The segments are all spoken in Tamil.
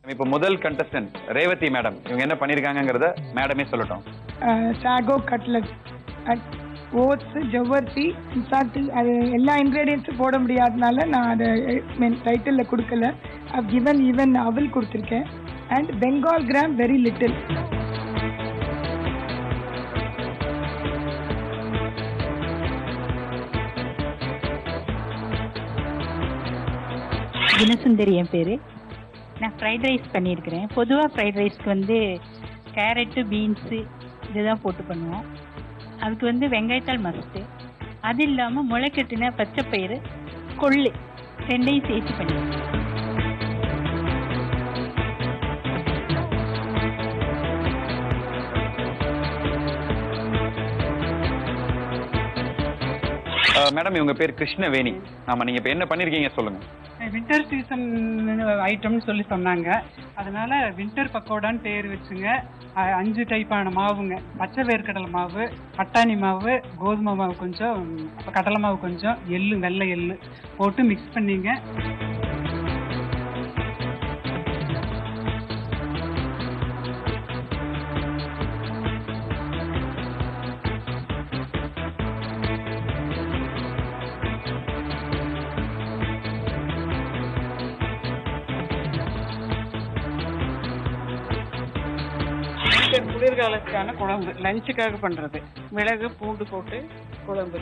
இப்ப முதல் கண்டஸ்டன்ட் ரேவதி மேடம், இவங்க என்ன பண்ணிருக்காங்கங்கறத மேடமே சொல்லட்டும். சாகோ கட்லட், ஓட்ஸ், ஜவ்வரிசி, இன்ஃபேக்ட் அது எல்லா இன்கிரீடியன்ஸும் போட முடியாதனால நான் அதை டைட்டிலில் கொடுக்கல. கிவன் ஈவன் அவல் கொடுத்துருக்கேன். And Bengal gram very little. Dinasundari என் பேர். நான் ஃப்ரைட் ரைஸ் பண்ணியிருக்கிறேன். பொதுவாக ஃப்ரைட் ரைஸ்க்கு வந்து கேரட்டு, பீன்ஸு இதுதான் போட்டு பண்ணுவோம். அதுக்கு வந்து வெங்காயத்தால் மஸ்ட்டு, அது இல்லாமல் முளைக்கட்டின பச்சைப்பயிறு, கொள்ளு ரெண்டையும் சேர்த்து பண்ணிடுவோம். மேடம் இவங்க பேர் கிருஷ்ணவேணி. ஆமா, நீங்க இப்ப என்ன பண்ணிருக்கீங்க சொல்லுங்க. வின்டர் சீசன் ஐட்டம்னு சொல்லி சொன்னாங்க, அதனால வின்டர் பக்கோடான்னு பேர் வச்சுங்க. 5 டைப்பான மாவுங்க. பச்சை வேர்க்கடலை மாவு, பட்டாணி மாவு, கோதுமை மாவு கொஞ்சம், கடலை மாவு கொஞ்சம், எள்ளு, வெள்ளை எள்ளு போட்டு மிக்ஸ் பண்ணிங்க. குளிர்காலத்துக்கான குழம்பு, லஞ்சுக்காக பண்றது. மிளகு, பூண்டு போட்டு குழம்பு.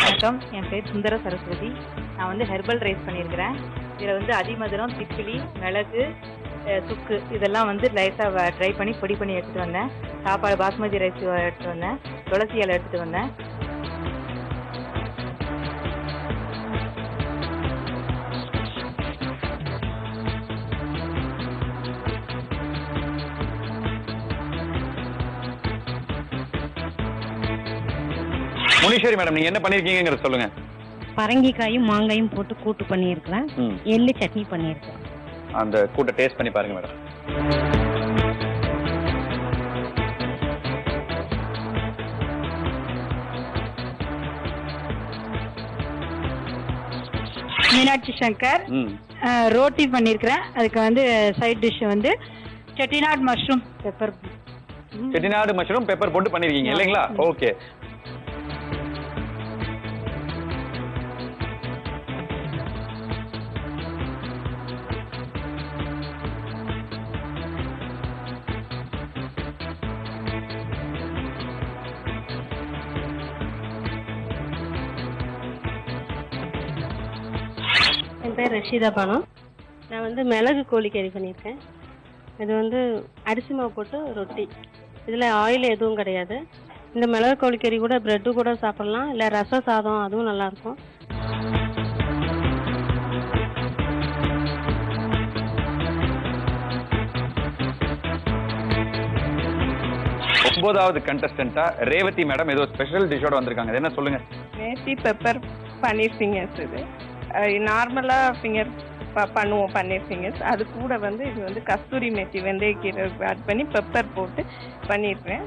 வணக்கம், என் பேர் சுந்தர சரஸ்வதி. நான் வந்து ஹெர்பல் ரைஸ் பண்ணியிருக்கிறேன். இதில் வந்து அதிமதுரம், திப்பிலி, மிளகு, சுக்கு இதெல்லாம் வந்து லைட்டாக ட்ரை பண்ணி பொடி பண்ணி எடுத்துகிட்டு வந்தேன். சாப்பாடு பாஸ்மதி ரைஸ் எடுத்துகிட்டு வந்தேன். துளசி இலை எடுத்துகிட்டு வந்தேன். முனீஸ்வரி மேடம், நீங்க என்ன பண்ணிருக்கீங்கங்கறத சொல்லுங்க. பரங்கிக்காயும் மாங்காயும் போட்டு கூட்டு பண்ணியிருக்கிறேன். எள்ளு சட்னி பண்ணியிருக்கேன். அந்த கூட்டை டேஸ்ட் பண்ணி பாருங்க மேடம். மீனாட்சி சங்கர் ரோட்டி பண்ணியிருக்கிறேன். அதுக்கு வந்து சைட் டிஷ் வந்து Chettinad mushroom pepper. Chettinad mushroom pepper போட்டு பண்ணிருக்கீங்க இல்லைங்களா? ஓகே. என் பேர் ரஷீதா பானு. நான் வந்து மிளகு கோழிக்கறி பண்ணியிருக்கேன். இது வந்து அரிசி மாவு போட்டு ரொட்டி. இதில் ஆயில் எதுவும் கிடையாது. இந்த மிளகு கோழிக்கறி கூட ப்ரெட்டு கூட சாப்பிட்லாம், இல்லை ரச சாதம் அதுவும் நல்லாயிருக்கும். ஒன்பதாவது கண்டஸ்டன்டா ரேவதி மேடம் ஏதோ ஸ்பெஷல் டிஷ்ஷோட வந்திருக்காங்க. என்ன சொல்லுங்க. மேத்தி பெப்பர் பன்னீர் ஃபிங்கர்ஸ். இது நார்மலாக ஃபிங்கர் பண்ணுவோம், பன்னீர் ஃபிங்கர்ஸ். அது கூட வந்து இது வந்து கஸ்தூரி மேத்தி வெந்தயக்கீரை ஆட் பண்ணி பெப்பர் போட்டு பண்ணியிருக்கேன்.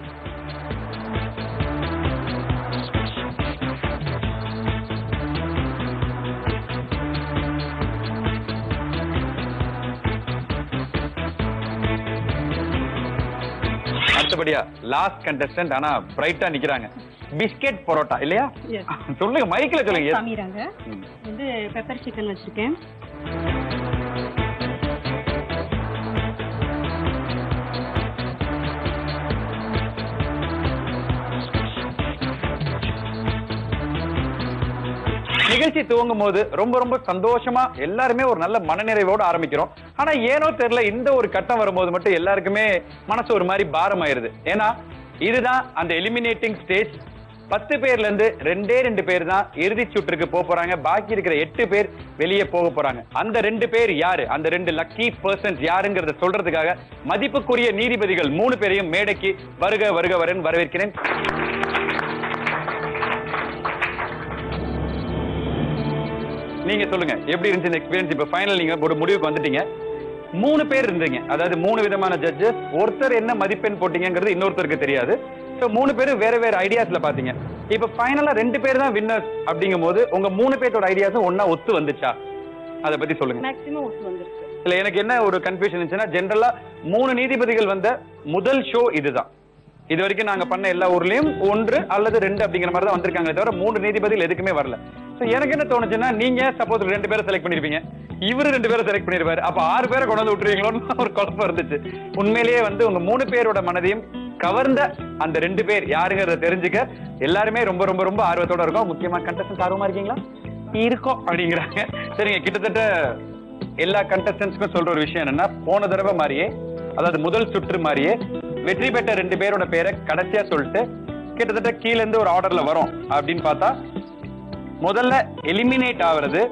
அடுத்தபடியா லாஸ்ட் கண்டஸ்டன்ட், ஆனா பிரைட்டா நிக்கிறாங்க. பிஸ்கெட் பரோட்டா இல்லையா? சொல்லுங்க, மைக்ல சொல்லுங்க. வந்து பெப்பர் சிக்கன் வச்சிருக்கேன். நிகழ்ச்சி துவங்கும் போது ரொம்ப ரொம்ப சந்தோஷமா எல்லாருமே ஒரு நல்ல மனநிறைவோடு ஆரம்பிக்கிறோம். ஆனா ஏனோ தெரியல, இந்த ஒரு கட்டம் வரும்போது மட்டும் எல்லாருக்குமே மனசு ஒரு மாதிரி பாரம் ஆயிருது. ஏன்னா இதுதான் அந்த எலிமினேட்டிங் ஸ்டேஜ். 10 பேர்ல இருந்து 2 பேர் தான் இறுதி சுற்றுக்கு போறாங்க. பாக்கி இருக்கிற 8 பேர் வெளியே போக போறாங்க. அந்த 2 பேர் யாரு, அந்த 2 லக்கி பர்சன்ஸ் யாருங்கிறத சொல்றதுக்காக மதிப்புக்குரிய நீதிபதிகள் 3 பேரையும் மேடைக்கு வருக வருக வரேன் வரவேற்கிறேன். நீங்க சொல்லுங்க, எப்படி இருந்துச்சு இந்த எக்ஸ்பீரியன்ஸ்? இப்ப ஃபைனல் நீங்க ஒரு முடிவுக்கு வந்துட்டீங்க. 3 பேர் இருந்தீங்க, அதாவது 3 விதமான ஜட்ஜஸ். ஒருத்தர் என்ன மதிப்பெண் போட்டீங்கிறது இன்னொருத்தருக்கு தெரியாது. சோ 3 பேரும் வேற வேற ஐடியாஸ்ல பாத்தீங்க. இப்ப ஃபைனலா 2 பேர் தான் வின்னர்ஸ் அப்படிங்கும் போது உங்க 3 பேரோட ஐடியாஸும் ஒன்னா ஒத்து வந்துச்சா? அத பத்தி சொல்லுங்க. மேக்ஸிமம் ஒத்து வந்துருச்சு. இல்ல எனக்கு என்ன ஒரு கன்ஃபியூஷன் இருந்துச்சுன்னா, ஜெனரலா 3 நீதிபதிகள் வந்த முதல் ஷோ இதுதான். இது வரைக்கும் நாங்க பண்ண எல்லா ஊர்லயும் 1 அல்லது 2 அப்படிங்கிற மாதிரி தான் வந்திருக்காங்க, தவிர 3 நீதிபதிகள் எதுக்குமே வரல. சோ எனக்கு என்ன தோணுச்சுன்னா, நீங்க சப்போஸ் 2 பேரை செலக்ட் பண்ணிருப்பீங்க, இவரு 2 பேரை செலக்ட் பண்ணிருப்பாரு, அப்ப 6 பேரை கொண்டு வந்து விட்டுருவீங்களோன்னு ஒரு குழப்பம் இருந்துச்சு. உண்மையிலேயே வந்து உங்க 3 பேரோட மனதையும் கவர்ந்த அந்த 2 பேர் யாருங்கிறத தெரிஞ்சுக்க எல்லாருமே ரொம்ப ரொம்ப ரொம்ப ஆர்வத்தோட இருக்கும். முக்கியமா கண்டஸ்டன்ஸ் ஆர்வமா இருக்கீங்களா? இருக்கும் அப்படிங்கிறாங்க. சரிங்க, கிட்டத்தட்ட எல்லா கண்டஸ்டன்ஸ்க்கும் சொல்ற ஒரு விஷயம் என்னன்னா, போன தடவை மாதிரியே, அதாவது முதல் சுற்று மாதிரியே வெற்றி பெற்ற 2 பேரோட பேரை கடைசியா சொல்லிட்டு கிட்டத்தட்ட கீழ இருந்து ஒரு ஆர்டர்ல வரும் அப்படின்னு பார்த்தா, முதல்ல எலிமினேட் ஆகுறது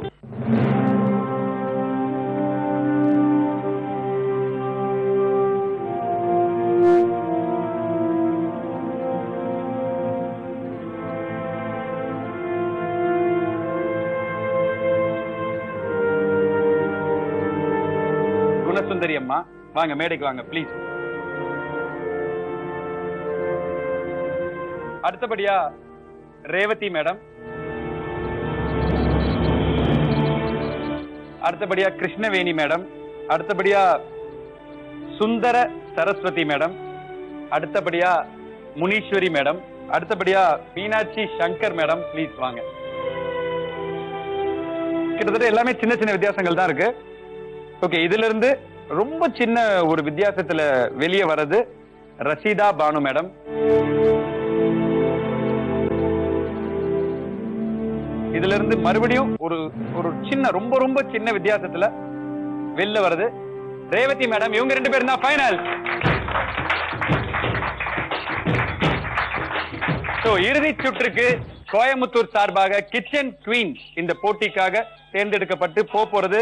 குணசுந்தரி அம்மா. வாங்க மேடைக்கு வாங்க ப்ளீஸ். அடுத்தபடியா ரேவதி மேடம், அடுத்தபடியா கிருஷ்ணவேணி மேடம், அடுத்தபடியா சுந்தர சரஸ்வதி மேடம், அடுத்தபடியா முனீஸ்வரி மேடம், அடுத்தபடியா மீனாட்சி சங்கர் மேடம். ப்ளீஸ் வாங்க. கிட்டத்தட்ட எல்லாமே சின்ன சின்ன வித்தியாசங்கள் தான் இருக்கு. ஓகே, இதுல இருந்து ரொம்ப சின்ன ஒரு வித்தியாசத்துல வெளியே வர்றது ரஷீதா பானு மேடம். இதுல இருந்து மறுபடியும் ஒரு ஒரு சின்ன ரொம்ப ரொம்ப சின்ன வித்தியாசத்துல வெளில வருது ரேவதி மேடம். இவங்க 2 பேரும் தான் ஃபைனல். சோ இறுதி சுற்றுக்கு கோயம்புத்தூர் சார்பாக கிச்சன் குவீன் இந்த போட்டிக்காக தேர்ந்தெடுக்கப்பட்டு போறது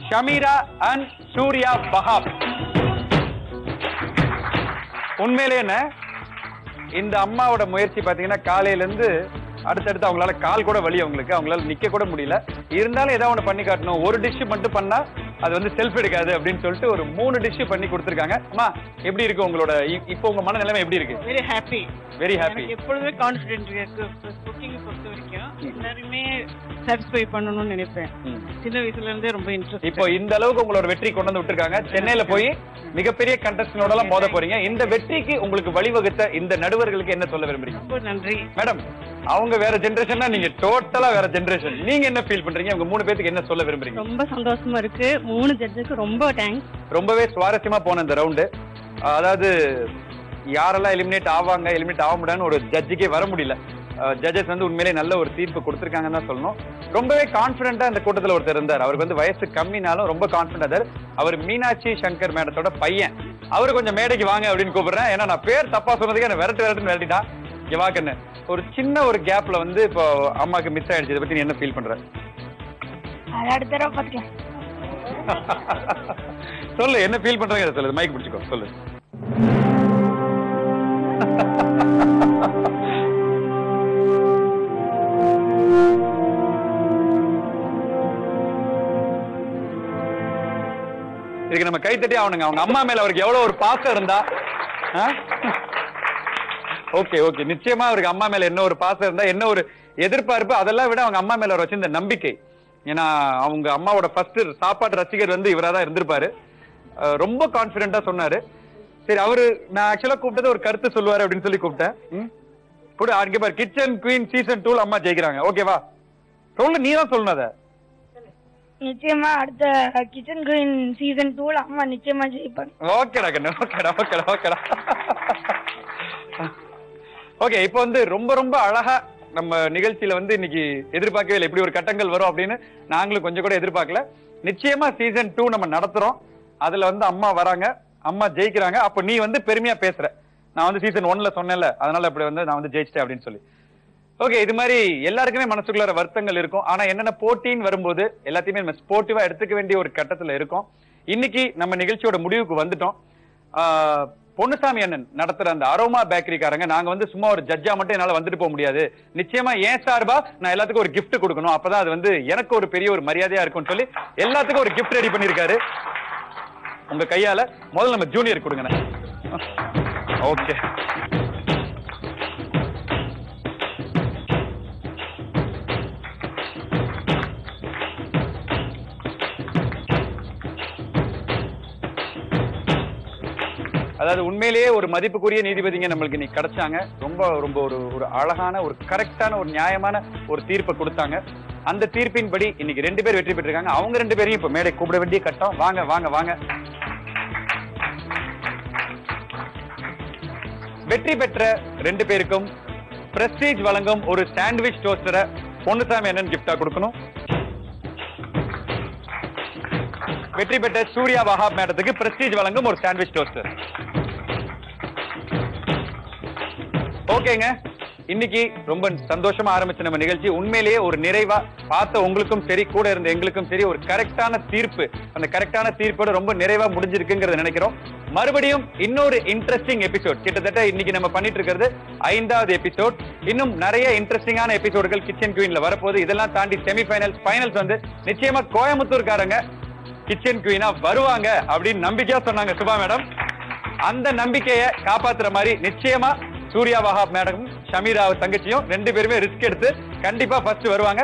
ஷமீரா அண்ட் சூர்யா பஹாப். உண்மையிலே என்ன, இந்த அம்மாவோட முயற்சி பாத்தீங்கன்னா காலையில இருந்து அடுத்தடுத்து அவங்களால கால் கூட வலி, அவங்களால நிக்க கூட முடியல. இருந்தாலும் ஏதாவது ஒண்ணு பண்ணி காட்டணும், ஒரு டிஷ் மட்டும் பண்ணா அது வந்து செல்ஃப் எடுக்காது அப்படின்னு சொல்லிட்டு ஒரு 3 டிஷ் பண்ணி கொடுத்துருக்காங்க. அம்மா எப்படி இருக்கு உங்களோட இப்போ உங்க மன நிலைமை எப்படி இருக்கு? Very happy, very happy. எப்பொழுதுமே கான்ஃபிடென்ட் இருக்கு. குக்கிங் பொறுத்த வரைக்கும் எல்லாருமே சாட்டிஸ்ஃபை பண்ணணும்னு நினைப்பேன். சின்ன வயசுல இருந்தே ரொம்ப இன்ட்ரெஸ்ட். இப்போ இந்த அளவுக்கு உங்களோட வெற்றி கொண்டு வந்து விட்டுருக்காங்க. சென்னையில போய் மிகப்பெரிய கண்டஸ்டன்டோட எல்லாம் மோத போறீங்க. இந்த வெற்றிக்கு உங்களுக்கு வழிவகுத்த இந்த நடுவர்களுக்கு என்ன சொல்ல விரும்புறீங்க? ரொம்ப நன்றி மேடம். அவங்க வேற ஜெனரேஷன்னா நீங்க டோட்டலா வேற ஜெனரேஷன். நீங்க என்ன ஃபீல் பண்றீங்க? உங்க 3 பேருக்கு என்ன சொல்ல விரும்புறீங்க? ரொம்ப சந்தோஷமா இருக்கு. 3 ஜட்ஜுக்கு ரொம்ப தேங்க்ஸ். ரொம்பவே சுவாரஸ்யமா போன இந்த ரவுண்டு. அதாவது யாரெல்லாம் எலிமினேட் ஆவாங்க, எலிமினேட் ஆக முடியாதுன்னு ஒரு ஜட்ஜுக்கே வர முடியல. ஜட்ஜஸ் வந்து உண்மையிலேயே நல்ல ஒரு தீர்ப்பு கொடுத்துருக்காங்கன்னு தான் சொல்லணும். ரொம்பவே கான்பிடண்டா இந்த கூட்டத்தில் ஒருத்தர் இருந்தார். அவருக்கு வந்து வயசு கம்மினாலும் ரொம்ப கான்பிடண்டா. அவர் மீனாட்சி சங்கர் மேடத்தோட பையன். அவரு கொஞ்சம் மேடைக்கு வாங்க அப்படின்னு கூப்பிடுறேன். ஏன்னா நான் பேர் தப்பா சொன்னதுக்கு என்ன விரட்டுன்னு விரட்டிட்டான். வாக்கன்னு ஒரு சின்ன ஒரு கேப்ல வந்து இப்போ அம்மாக்கு மிஸ் ஆயிடுச்சு. இதை பத்தி நீ என்ன ஃபீல் பண்ற? அடுத்த தடவை பாத்துக்கலாம். சொல்லு, என்ன ஃபீல் பண்றீங்க? சொல்லு, மைக் பிடிச்சுக்கோ, சொல்லு. இதுக்கு நம்ம கைத்தட்டி ஆகணுங்க. அவங்க அம்மா மேல அவருக்கு எவ்வளவு ஒரு பாசம் இருந்தா. ஓகே ஓகே, நிச்சயமா அவருக்கு அம்மா மேல என்ன ஒரு பாசம் இருந்தா, என்ன ஒரு எதிர்பார்ப்பு, அதெல்லாம் விட அவங்க அம்மா மேல வச்சிருந்த நம்பிக்கை. ஏன்னா அவங்க அம்மாவோட ஃபர்ஸ்ட் சாப்பாட்டு ரசிகர் வந்து இவரா தான் இருந்திருப்பாரு. ரொம்ப கான்பிடண்டா சொன்னாரு. சரி, அவரு நான் ஆக்சுவலா கூப்பிட்டது ஒரு கருத்து சொல்லுவாரு அப்படின்னு சொல்லி கூப்பிட்டேன். கூட அங்கே பாரு, கிச்சன் குவீன் சீசன் 2 அம்மா ஜெயிக்கிறாங்க. ஓகேவா? சொல்லு, நீ தான் சொல்லணும் அத. நிச்சயமா அடுத்த கிச்சன் குவீன் சீசன் 2 அம்மா நிச்சயமா ஜெயிப்பாங்க. ஓகேடா கண்ணு, ஓகேடா ஓகேடா ஓகேடா. ஓகே, இப்போ வந்து ரொம்ப ரொம்ப அழகா நம்ம நிகழ்ச்சியில வந்து இன்னைக்கு எதிர்பார்க்கவே இல்லை இப்படி ஒரு கட்டங்கள் வரும் அப்படின்னு. நாங்களும் கொஞ்சம் கூட எதிர்பார்க்கல. நிச்சயமா சீசன் 2 நம்ம நடத்துறோம். அதுல வந்து அம்மா வராங்க, அம்மா ஜெயிக்கிறாங்க. அப்ப நீ வந்து பெருமையா பேசுற, நான் வந்து சீசன் 1ல சொன்னேன்ல, அதனால அப்படி வந்து நான் வந்து ஜெயிச்சிட்டேன் அப்படின்னு சொல்லி. ஓகே, இது மாதிரி எல்லாருக்குமே மனசுக்குள்ள வருத்தங்கள் இருக்கும். ஆனா என்னென்ன போட்டின்னு வரும்போது எல்லாத்தையுமே நம்ம ஸ்போர்ட்டிவா எடுத்துக்க வேண்டிய ஒரு கட்டத்துல இருக்கும். இன்னைக்கு நம்ம நிகழ்ச்சியோட முடிவுக்கு வந்துட்டோம். பொன்னுசாமி அண்ணன் நடத்துற அந்த அரோமா பேக்கரிக்காரங்க, நாங்க வந்து சும்மா ஒரு ஜட்ஜா மட்டும் என்னால வந்துட்டு போக முடியாது, நிச்சயமா ஏன் சார்பா நான் எல்லாத்துக்கும் ஒரு கிஃப்ட் கொடுக்கணும், அப்பதான் அது வந்து எனக்கு ஒரு பெரிய ஒரு மரியாதையா இருக்கும்னு சொல்லி எல்லாத்துக்கும் ஒரு கிஃப்ட் ரெடி பண்ணிருக்காரு. உங்க கையால முதல்ல நம்ம ஜூனியர் கொடுங்க. ஓகே, அதாவது உண்மையிலேயே ஒரு மதிப்புக்குரிய நீதிபதிங்க நம்மளுக்கு இன்னைக்கு கிடைச்சாங்க. ரொம்ப ரொம்ப ஒரு அழகான ஒரு கரெக்டான ஒரு நியாயமான ஒரு தீர்ப்பை கொடுத்தாங்க. அந்த தீர்ப்பின்படி இன்னைக்கு 2 பேர் வெற்றி பெற்றிருக்காங்க. அவங்க 2 பேரையும் இப்ப மேடை கூப்பிட வேண்டிய கட்டம். வாங்க வாங்க வாங்க. வெற்றி பெற்ற 2 பேருக்கும் பிரஸ்டீஜ் வழங்கும் ஒரு சாண்ட்விச் டோஸ்டரை பொன்னுசாமி அண்ணன் கிஃப்டா கொடுக்கணும். வெற்றி பெற்ற சூர்யா வஹாப் மேடத்துக்கு பிரஸ்டீஜ் வழங்கும் ஒரு சாண்ட்விச் டோஸ்டர். ஓகேங்க, இன்னைக்கு ரொம்ப சந்தோஷமா ஆரம்பிச்ச நம்ம நிகழ்ச்சி உண்மையிலேயே ஒரு நிறைவா பார்த்த உங்களுக்கும் சரி, கூட இருந்த எங்களுக்கும் சரி, ஒரு கரெக்டான தீர்ப்பு, அந்த கரெக்டான தீர்ப்போட ரொம்ப நிறைவா முடிஞ்சிருக்குங்கிறத நினைக்கிறோம். மறுபடியும் இன்னொரு இன்ட்ரெஸ்டிங் எபிசோட், கிட்டத்தட்ட இன்னைக்கு நம்ம பண்ணிட்டு இருக்கிறது 5வது எபிசோட். இன்னும் நிறைய இன்ட்ரெஸ்டிங்கான எபிசோடுகள் கிச்சன் குயின்ல வரப்போகுது. இதெல்லாம் தாண்டி செமிஃபைனல், ஃபைனல்ஸ் வந்து நிச்சயமா கோயம்புத்தூர்காரங்க கிச்சன் குயினா வருவாங்க அப்படின்னு நம்பிக்கையா சொன்னாங்க சுபா மேடம். அந்த நம்பிக்கையை காப்பாத்துற மாதிரி நிச்சயமா சூர்யா வஹாப் மேடம், ஷமீரா தங்கச்சியும் 2 பேருமே ரிஸ்க் எடுத்து கண்டிப்பா ஃபர்ஸ்ட் வருவாங்க.